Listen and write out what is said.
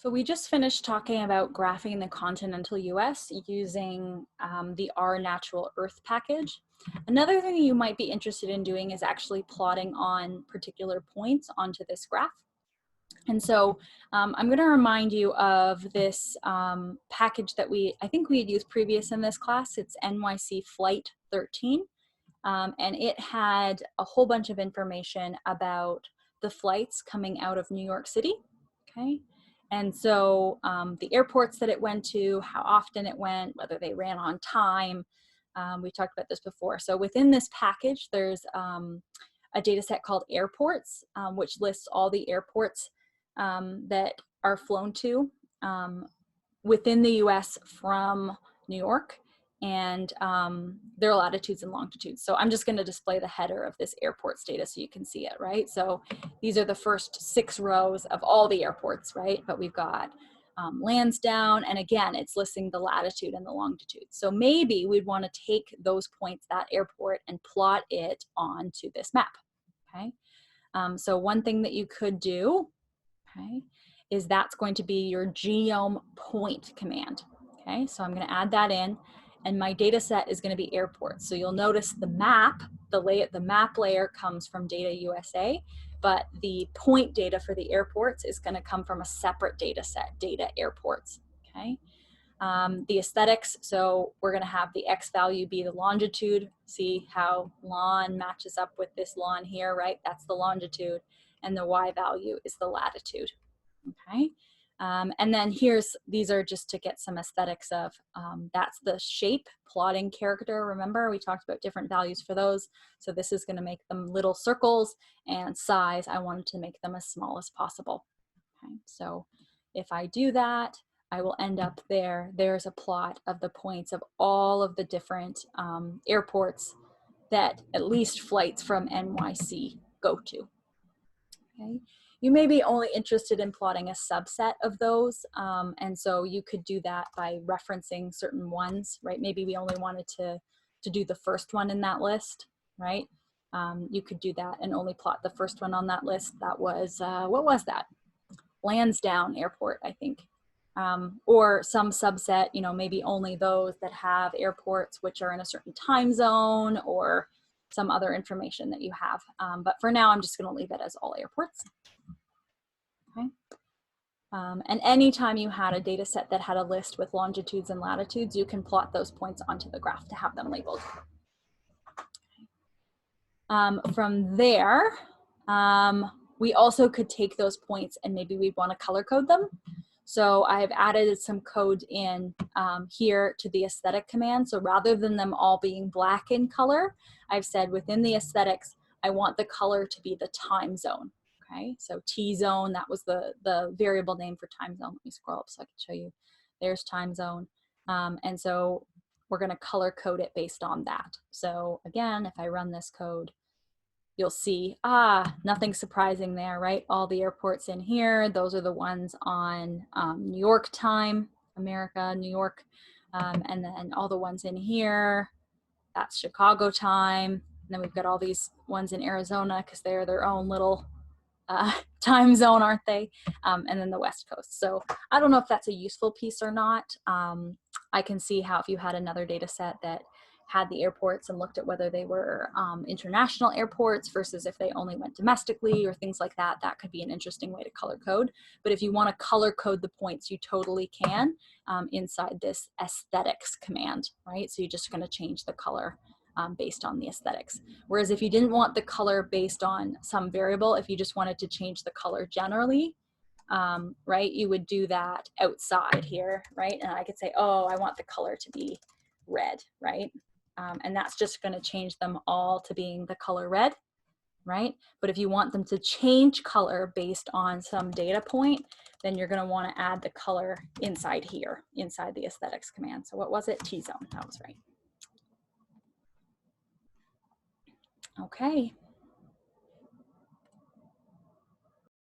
So we just finished talking about graphing the continental US using the rnaturalearth package. Another thing you might be interested in doing is actually plotting on particular points onto this graph. And so I'm going to remind you of this package that I think we had used previous in this class. It's NYC Flight 13. And it had a whole bunch of information about the flights coming out of New York City, okay? And so the airports that it went to, how often it went, whether they ran on time. We talked about this before. So within this package, there's a data set called airports, which lists all the airports that are flown to within the US from New York, and their latitudes and longitudes. So I'm just going to display the header of this airports data so you can see it, right? So these are the first 6 rows of all the airports, right? But we've got Lansdowne, and again, it's listing the latitude and the longitude. So maybe we'd want to take those points, that airport, and plot it onto this map, okay? So one thing that you could do, okay, is that's going to be your geom point command, okay? So I'm going to add that in, and my data set is going to be airports. So you'll notice the map, the map layer comes from Data USA, but the point data for the airports is going to come from a separate data set, data airports, okay? The aesthetics, so we're going to have the X value be the longitude. See how lawn matches up with this lawn here, right? That's the longitude. And the Y value is the latitude, okay? And then these are just to get some aesthetics of, that's the shape plotting character. Remember, we talked about different values for those. So this is going to make them little circles, and size, I wanted to make them as small as possible. Okay, so if I do that, I will end up there. There's a plot of the points of all of the different airports that at least flights from NYC go to. Okay. You may be only interested in plotting a subset of those, and so you could do that by referencing certain ones, right? Maybe we only wanted to do the first one in that list, right? You could do that and only plot the first one on that list. That was, what was that? Lansdowne Airport, I think. Or some subset, you know, maybe only those that have airports which are in a certain time zone or some other information that you have. But for now, I'm just going to leave it as all airports. Okay. And anytime you had a data set that had a list with longitudes and latitudes, you can plot those points onto the graph to have them labeled. From there, we also could take those points and maybe we'd want to color code them. So I've added some code in here to the aesthetic command. So rather than them all being black in color, I've said within the aesthetics, I want the color to be the time zone. Okay, so T zone, that was the variable name for time zone. Let me scroll up so I can show you. There's time zone. And so we're going to color code it based on that. So again, if I run this code, you'll see, nothing surprising there, right? All the airports in here, those are the ones on New York time, America, New York. And then all the ones in here, that's Chicago time. And then we've got all these ones in Arizona because they're their own little time zone, aren't they? And then the West Coast. So I don't know if that's a useful piece or not. I can see how if you had another data set that had the airports and looked at whether they were international airports versus if they only went domestically or things like that, that could be an interesting way to color code. But if you want to color code the points, you totally can inside this aesthetics command, right? So you're just going to change the color based on the aesthetics. Whereas if you didn't want the color based on some variable, if you just wanted to change the color generally, right, you would do that outside here, right? And I could say, oh, I want the color to be red, right? And that's just going to change them all to being the color red, right? But if you want them to change color based on some data point, then you're going to want to add the color inside here, inside the aesthetics command. So what was it? T-zone, that was right. Okay,